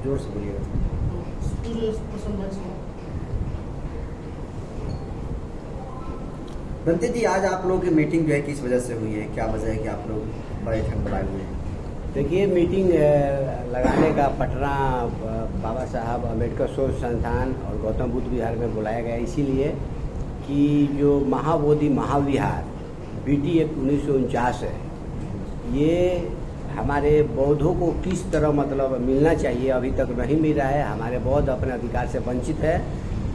जोर से बोलिएगा। रणजीत जी, आज आप लोगों की मीटिंग जो है किस वजह से हुई है, क्या वजह है कि आप लोग बड़े ठंडराए हुए हैं? देखिए, मीटिंग लगाने का पटना बाबा साहब अम्बेडकर शोध संस्थान और गौतम बुद्ध विहार में बुलाया गया इसीलिए कि जो महाबोधि महाविहार BT एक्ट 1949 है, ये हमारे बौद्धों को किस तरह मतलब मिलना चाहिए, अभी तक नहीं मिल रहा है। हमारे बौद्ध अपने अधिकार से वंचित है।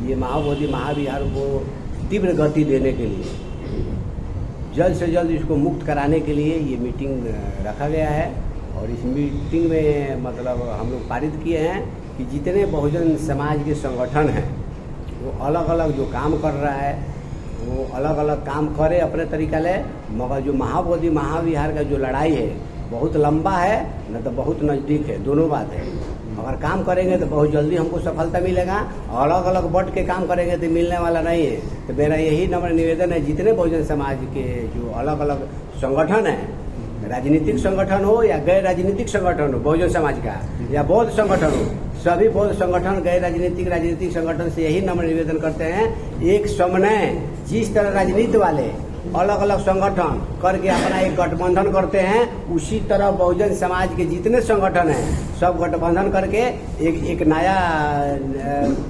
ये महाबोधि महाविहार को तीव्र गति देने के लिए, जल्द से जल्द इसको मुक्त कराने के लिए ये मीटिंग रखा गया है। और इस मीटिंग में मतलब हम लोग पारित किए हैं कि जितने बहुजन समाज के संगठन हैं वो अलग अलग जो काम कर रहा है वो अलग अलग काम करे अपने तरीका ले, मगर जो महाबोधि महाविहार का जो लड़ाई है बहुत लंबा है, न तो बहुत नज़दीक है, दोनों बात है। अगर काम करेंगे तो बहुत जल्दी हमको सफलता मिलेगा, और अलग अलग बट के काम करेंगे तो मिलने वाला नहीं है। तो मेरा यही नम्र निवेदन है, जितने बहुजन समाज के जो अलग अलग संगठन हैं, राजनीतिक संगठन हो या गैर राजनीतिक संगठन हो, बहुजन समाज का या बौद्ध संगठन हो, सभी बौद्ध संगठन गैर राजनीतिक संगठन से यही नम्र निवेदन करते हैं, एक समन्वय, जिस तरह राजनीति वाले अलग अलग संगठन करके अपना एक गठबंधन करते हैं, उसी तरह बहुजन समाज के जितने संगठन हैं सब गठबंधन करके एक नया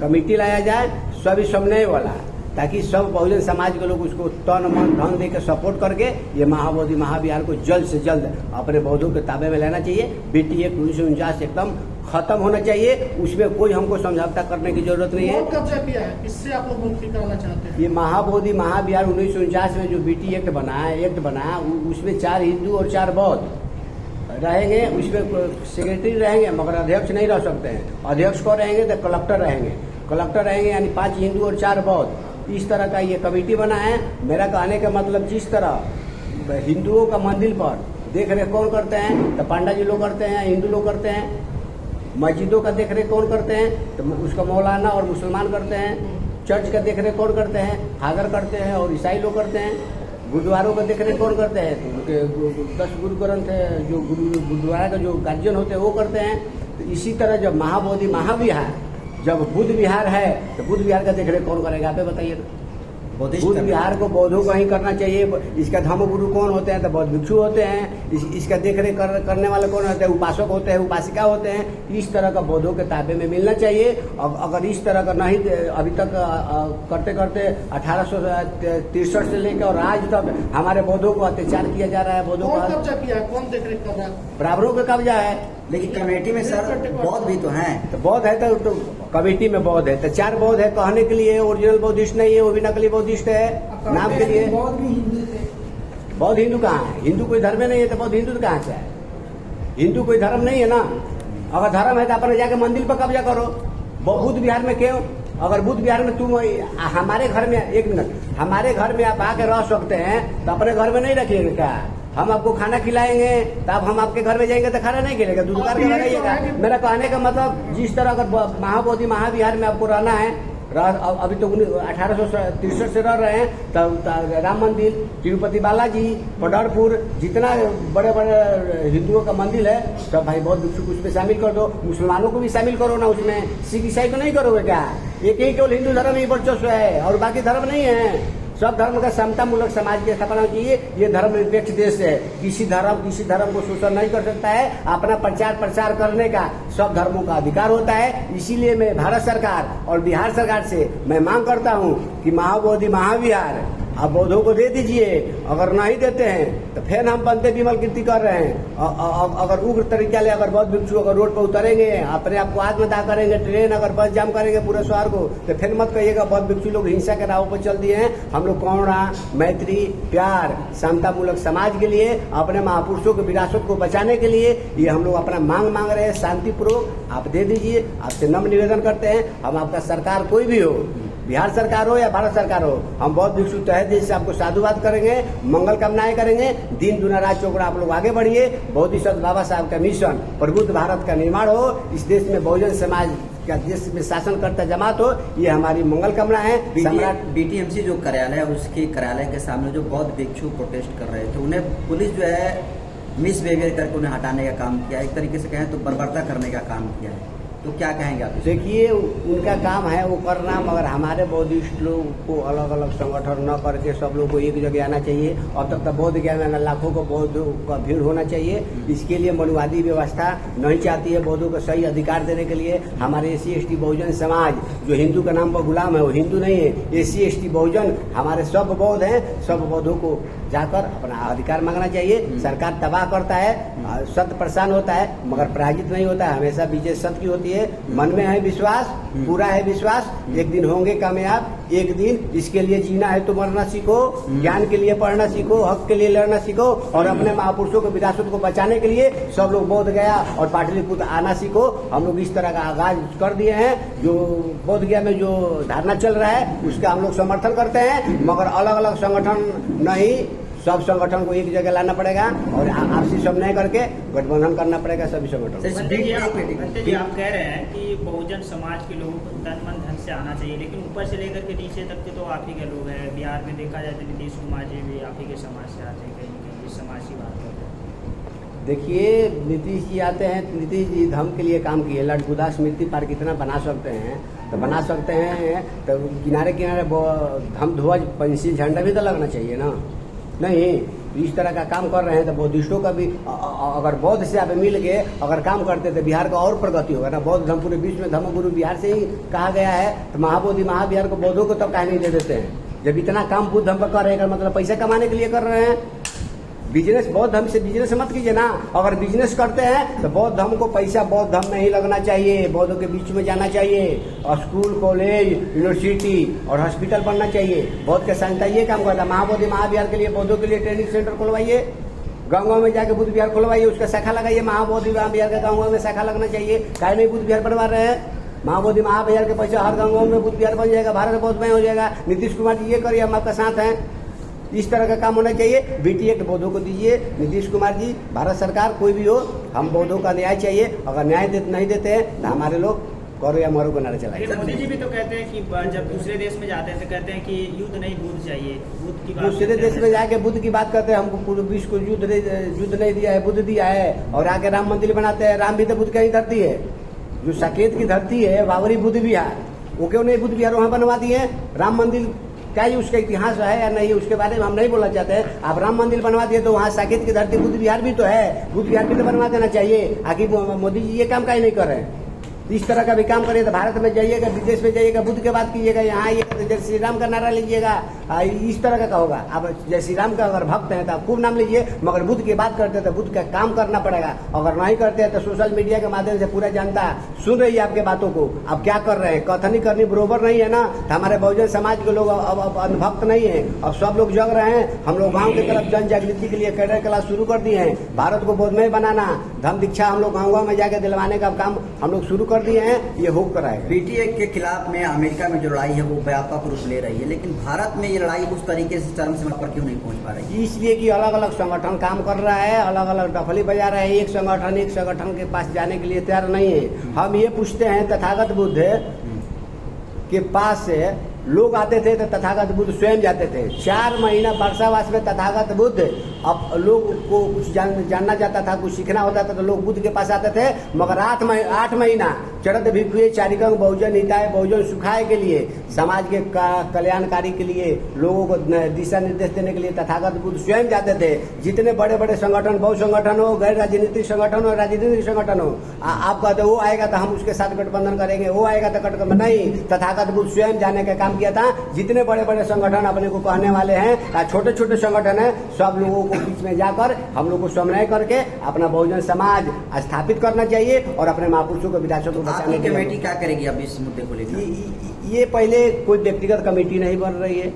कमेटी लाया जाए, सभी समन्वय वाला, ताकि सब बहुजन समाज के लोग उसको तन मन धन दे के सपोर्ट करके ये महाबोधि महाविहार को जल्द से जल्द अपने बौद्धों के ताबे में लेना चाहिए। BT एक्ट 1949 एकदम खत्म होना चाहिए, उसमें कोई हमको समझौता करने की जरूरत नहीं है। कब्जा किया है, इससे आप लोग मुक्ति कराना चाहते हैं? ये महाबोधि महाविहार 1949 में जो BT एक्ट बना उसमें 4 हिंदू और 4 बौद्ध रहेंगे। उसमें सेक्रेटरी रहेंगे मगर अध्यक्ष नहीं रह सकते हैं। अध्यक्ष को रहेंगे तो कलेक्टर रहेंगे यानी 5 हिंदू और 4 बौद्ध, इस तरह का ये कमेटी बना है। मेरा कहने का मतलब, जिस तरह हिंदुओं का मंदिर पर देख रेख कौन करते हैं, तो पांडा जी लोग करते हैं, हिंदू लोग करते हैं। मस्जिदों का देख रेख कौन करते हैं, तो उसका मौलाना और मुसलमान करते हैं। चर्च का देख रेख कौन करते हैं, फादर करते हैं और ईसाई लोग करते हैं। गुरुद्वारों का देख रेख कौन करते हैं, तो उनके 10 गुरु ग्रंथ है, जो गुरुद्वारा का जो गार्जियन होते हैं वो करते हैं। तो इसी तरह जब महाबोधि महाविहार, जब बुद्ध विहार है, तो बुद्ध विहार का देखरेख कौन करेगा? आप बताइए। बुद्ध विहार को बौद्धों को ही करना चाहिए। इसका धर्म गुरु कौन होते हैं? तो बौद्ध भिक्षु होते हैं। इसका देखरेख करने वाले कौन होते हैं? उपासक होते हैं, उपासिका होते हैं। इस तरह का बौद्धों के ताबे में मिलना चाहिए। अगर इस तरह का नहीं, अभी तक करते करते 1863 से लेकर और आज तक हमारे बौद्धों को अत्याचार किया जा रहा है। बौद्धों को कब्जा किया है, कौन देखरेख कर रहा है? बराबरों का कब्जा है। लेकिन कमेटी में सर बौद्ध भी तो हैं। तो बौद्ध है तो कमेटी में बौद्ध है, तो 4 बौद्ध है कहने के लिए, ओरिजिनल बौद्धिस्ट नहीं है, वो भी नकली बौद्धिस्ट है नाम के लिए। बौद्ध भी हिंदू थे। बौद्ध हिंदू कहाँ है? हिंदू कोई धर्म नहीं है तो बौद्ध हिंदू कहाँ से है? हिंदू कोई धर्म नहीं है ना। अगर धर्म है तो अपने जाके मंदिर पर कब्जा करो। बुद्ध विहार में क्यों? अगर बुद्ध विहार में तुम हमारे घर में, 1 मिनट, हमारे घर में आप आके रह सकते हैं तो अपने घर में नहीं रखिएगा क्या? हम आपको खाना खिलाएंगे तब हम आपके घर में जाएंगे तो खाना नहीं खिलाएगा, दूध करके लगाइएगा। मेरा कहने का मतलब, जिस तरह अगर महाबोधि महाविहार में आपको रहना है, अभी तो 1863 से रह रहे हैं, तो राम मंदिर, तिरुपति बालाजी, पंढरपुर, जितना बड़े बड़े हिंदुओं का मंदिर है सब भाई बौद्ध भिक्षु को उसमें शामिल कर दो। मुसलमानों को भी शामिल करो ना उसमें। सिख ईसाई को नहीं करोगे क्या? एक ही केवल हिंदू धर्म ही वर्चस्व है और बाकी धर्म नहीं है। सब धर्म का समता मूलक समाज की स्थापना चाहिए। ये धर्मनिरपेक्ष देश है। किसी धर्म को शोषण नहीं कर सकता है। अपना प्रचार करने का सब धर्मों का अधिकार होता है। इसीलिए मैं भारत सरकार और बिहार सरकार से मैं मांग करता हूँ कि महाबोधि महाविहार आप बौद्धों को दे दीजिए। अगर नहीं देते हैं तो फिर हम बनते विमल कीर्ति कर रहे हैं। अगर उग्र तरीके से अगर बौद्ध भिक्षु अगर रोड पर उतरेंगे, अपने आप को आत्मदाह करेंगे, ट्रेन अगर बस जाम करेंगे पूरे शहर को, तो फिर मत कहिएगा बौद्ध भिक्षु लोग हिंसा के राह पर चल दिए हैं। हम लोग करुणा, मैत्री, प्यार, समता मूलक समाज के लिए, अपने महापुरुषों की विरासत को बचाने के लिए ये हम लोग अपना मांग रहे हैं शांतिपूर्वक। आप दे दीजिए। आपसे नम्र निवेदन करते हैं। हम आपका सरकार कोई भी हो, बिहार सरकार हो या भारत सरकार हो, हम बौद्ध भिक्षु तहे दिल से आपको साधुवाद करेंगे, मंगल कामनाएं करेंगे। दिन दुना रात चौकड़ा आप लोग आगे बढ़िए। बोधिसत्व बाबा साहब का मिशन प्रबुद्ध भारत का निर्माण हो, इस देश में बहुजन समाज का देश में शासन करता जमात हो, ये हमारी मंगल कामना है। सम्राट BTMC जो कार्यालय है, उसके कार्यालय के सामने जो बौद्ध भिक्षु प्रोटेस्ट कर रहे थे, उन्हें पुलिस जो है मिसबिहेवियर करके उन्हें हटाने का काम किया, एक तरीके से कहें तो बर्बरता करने का काम किया है। तो क्या कहेंगे आप? देखिए, उनका काम है वो करना, मगर हमारे बौद्धिस्ट लोग को अलग अलग संगठन न करके सब लोग को एक जगह आना चाहिए। अब तक तो बौद्ध ज्ञान में लाखों को बौद्धों का भीड़ होना चाहिए। इसके लिए मनुवादी व्यवस्था नहीं चाहती है बौद्धों को सही अधिकार देने के लिए। हमारे SC/ST बहुजन समाज जो हिंदू का नाम पर गुलाम है, वो हिंदू नहीं है। SC/ST बहुजन हमारे सब बौद्ध हैं, सब बौद्धों को जाकर अपना अधिकार मांगना चाहिए। सरकार तबाह करता है, सत्य परेशान होता है, मगर पराजित नहीं होता है। हमेशा विजय सत्य की होती है। मन में है विश्वास, पूरा है विश्वास, एक दिन होंगे कामयाब। एक दिन इसके लिए जीना है तो मरना सीखो, ज्ञान के लिए पढ़ना सीखो, हक के लिए लड़ना सीखो, और अपने महापुरुषों के विरासत को बचाने के लिए सब लोग बोध गया और पाटलिपुत्र आना सीखो। हम लोग इस तरह का आगाज कर दिए हैं। जो बोध गया में जो धारणा चल रहा है उसका हम लोग समर्थन करते हैं, मगर अलग अलग संगठन नहीं, सब संगठन को एक जगह लाना पड़ेगा और आपसी समन्वय करके गठबंधन करना पड़ेगा सभी संगठन। देखिए, आप कह रहे हैं कि बहुजन समाज के लोगों को तन मन धन से आना चाहिए, लेकिन ऊपर से लेकर के नीचे तक के तो आप ही के लोग हैं। बिहार में देखा जाए तो नीतीश कुमार जी भी आप ही के समाज से आते हैं, कहीं ना कहीं इस समाज की बात करते हैं। देखिए, नीतीश जी आते हैं, नीतीश जी धर्म के लिए काम किए। लटगुदा स्मृति पार्क कितना बना सकते हैं तो बना सकते हैं, तो किनारे किनारे धम ध्वज पंछी झंडा भी तो लगना चाहिए ना। नहीं, इस तरह का काम कर रहे हैं तो बौद्धिस्टों का भी, अगर बौद्ध से आप मिल के अगर काम करते तो बिहार का और प्रगति होगा ना। बौद्ध धर्म पूरे विश्व में धर्मगुरु बिहार से ही कहा गया है, तो महाबोधि महाविहार को बौद्धों को तब काहे नहीं दे देते हैं? जब इतना काम बुद्ध धर्म पर कर रहे हैं, मतलब पैसा कमाने के लिए कर रहे हैं। बिजनेस बौद्ध धर्म से बिजनेस मत कीजिए ना। अगर बिजनेस करते हैं तो बौद्ध धर्म को पैसा बौद्ध धर्म में ही लगना चाहिए, बौद्धों के बीच में जाना चाहिए, और स्कूल कॉलेज यूनिवर्सिटी और हॉस्पिटल बनना चाहिए। बौद्ध के संस्था ये काम करता है। महाबोधि महाविहार के लिए बौद्धों के लिए ट्रेनिंग सेंटर खुलवाइए, गाँव में जाके बुद्ध विहार खुलवाइए, उसका शाखा लगाइए। महाबोधि महाविहार का गाँव में शाखा लगना चाहिए। काहे नहीं बुद्ध विहार बनवा रहे हैं? महाबोधि महाविहार के पैसा हर गाँव में बुद्ध विहार बन जाएगा, भारत बौद्धमय हो जाएगा। नीतीश कुमार जी ये करिए, हम आपका साथ हैं। इस तरह का काम होना चाहिए। BT एक्ट बौद्धों को दीजिए। नीतीश कुमार जी, भारत सरकार कोई भी हो, हम बौद्धों का न्याय चाहिए। अगर न्याय नहीं देते हैं तो हमारे लोग करो या मरो को नारा चलाएंगे। मोदी जी भी तो कहते हैं कि जब दूसरे देश में जाते हैं तो कहते हैं कि युद्ध नहीं बुद्ध चाहिए, बुद्ध की बात। दूसरे देश में जाके बुद्ध की बात करते हैं। हमको पूरे विश्व को युद्ध नहीं दिया है, बुद्ध दिया है। और आके राम मंदिर बनाते हैं। राम भी तो बुद्ध का ही धरती है। जो साकेत की धरती है, बाबरी बुद्ध विहार, वो क्यों नहीं बुद्ध विहार वहाँ बनवा दिए? राम मंदिर क्या ये उसका इतिहास है या नहीं, उसके बारे में हम नहीं बोलना चाहते हैं। आप राम मंदिर बनवा दिए तो वहाँ साकेत की धरती बुद्ध विहार भी तो है, बुद्ध विहार भी तो बनवा देना चाहिए। आखिर मोदी जी ये काम काहे नहीं कर रहे हैं? इस तरह का भी काम करिए तो भारत में जाइएगा, विदेश में जाइएगा, बुद्ध के बात कीजिएगा, यहाँ आइएगा तो जय श्री राम का नारा लीजिएगा। इस तरह का होगा। आप जय श्री राम का अगर भक्त हैं तो आप खूब नाम लीजिए, मगर बुद्ध की बात करते हैं तो बुद्ध का काम करना पड़ेगा। अगर नहीं करते हैं तो सोशल मीडिया के माध्यम से पूरा जनता सुन रही है आपके बातों को। आप क्या कर रहे हैं? कथनी करनी बरोबर नहीं है ना। तो हमारे बहुजन समाज के लोग अब अनुभक्त नहीं है, अब सब लोग जग रहे हैं। हम लोग गाँव की तरफ जन जागृति के लिए कैडर क्लास शुरू कर दिए हैं। भारत को बौद्धमय बनाना, धर्म दीक्षा हम लोग गाँव में जाकर दिलवाने का काम हम लोग शुरू कर दिए हैं। ये हो कराएगा। BT एक्ट के खिलाफ में अमेरिका में जो लड़ाई है वो व्यापक रूप ले रही है, लेकिन भारत में ये लड़ाई उस तरीके से चरम सीमा पर क्यों नहीं पहुंच पा रही है? इसलिए कि अलग अलग संगठन काम कर रहा है, अलग अलग डफली बजा रहा है। एक संगठन के पास जाने के लिए तैयार नहीं है। हम ये पूछते हैं, तथागत बुद्ध के पास से लोग आते थे तो तथागत बुद्ध स्वयं जाते थे। 4 महीना वर्षावास में तथागत बुद्ध, अब लोग को कुछ जानना चाहता था, कुछ सीखना होता था तो लोग बुद्ध के पास आते थे। मगर 8 महीना चरत भिक्षुए चारिकंग बहुजन हिताय बहुजन सुखाय के लिए, समाज के कल्याणकारी के लिए, लोगों को दिशा निर्देश देने के लिए तथागत बुद्ध स्वयं जाते थे। जितने बड़े बड़े संगठन, बहु संगठन हो, गैर राजनीतिक संगठन हो, राजनीतिक संगठन हो, आप कहते वो आएगा तो हम उसके साथ गठबंधन करेंगे, वो आएगा तो गठबंधन नहीं। तथागत बुद्ध स्वयं जाने का काम किया था। जितने बड़े बड़े संगठन अपने को कहने वाले हैं, छोटे छोटे संगठन है, सब लोगों को बीच में जाकर हम लोग को समन्वय करके अपना बहुजन समाज स्थापित करना चाहिए और अपने महापुरुषों को विरासत को बचाने के लिए। कमेटी क्या करेगी अब इस मुद्दे को लेकर? ये पहले कोई व्यक्तिगत कमेटी नहीं बन रही है,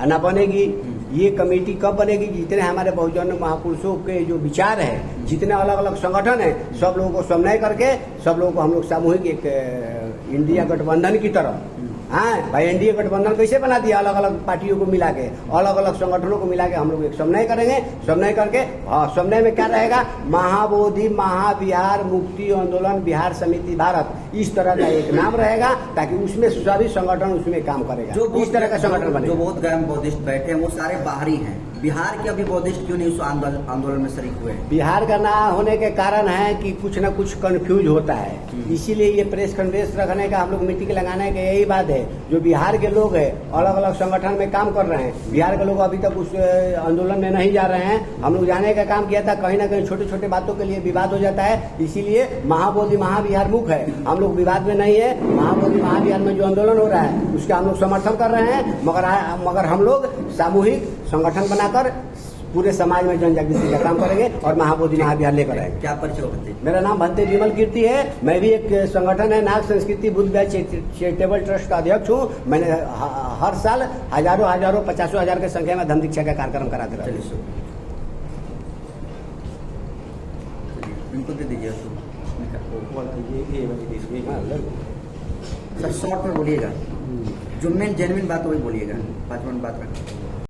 न बनेगी। ये कमेटी कब बनेगी? जितने हमारे बहुजन महापुरुषों के जो विचार है, जितने अलग अलग संगठन है, सब लोगों को समन्वय करके सब लोगों को हम लोग सामूहिक एक इंडिया गठबंधन की तरह, हाँ भाई, एनडीए गठबंधन कैसे बना दिया? अलग अलग पार्टियों को मिला के, अलग अलग संगठनों को मिला के हम लोग एक समन्वय करेंगे। समन्वय करके समन्वय में क्या रहेगा? महाबोधि महाविहार मुक्ति आंदोलन बिहार समिति भारत, इस तरह का एक नाम रहेगा, ताकि उसमें सभी संगठन उसमें काम करेगा। जो इस तरह का संगठन बने। जो बौद्ध बौद्धिस्ट बैठे हैं वो सारे बाहरी हैं, बिहार के अभी बौद्धिस्ट क्यों नहीं उस आंदोलन में शरीक हुए हैं? बिहार का ना होने के कारण है कि कुछ ना कुछ कंफ्यूज होता है, इसीलिए ये प्रेस कॉन्फ्रेंस रखने का, हम लोग मीटिंग लगाने का यही बात है। जो बिहार के लोग हैं अलग अलग संगठन में काम कर रहे हैं, बिहार के लोग अभी तक उस आंदोलन में नहीं जा रहे हैं। हम लोग जाने का काम किया था, कहीं ना कहीं छोटे छोटे बातों के लिए विवाद हो जाता है, इसीलिए महाबोधि महाविहार मुख है, हम लोग विवाद में नहीं है। महाबोधि महाविहार में जो आंदोलन हो रहा है उसका हम लोग समर्थन कर रहे हैं, मगर हम लोग सामूहिक संगठन बनाकर पूरे समाज में जन जागृति का काम करेंगे और महाबोधि महाविहार लेकर आएंगे। क्या परिचय होते? मेरा नाम भंते विमल कीर्ति है, मैं भी एक संगठन है नाग संस्कृति बुद्ध विहार चैरिटेबल ट्रस्ट का अध्यक्ष हूँ। मैंने हर साल हजारों 50,000 की संख्या में धम्म दीक्षा का कार्यक्रम कराते रहते हैं। चलिए इनको दे दीजिए सर, शॉर्ट में बोलिएगा, जो मेन जेन्युइन बात वही बोलिएगा, 5 मिनट बात रखें।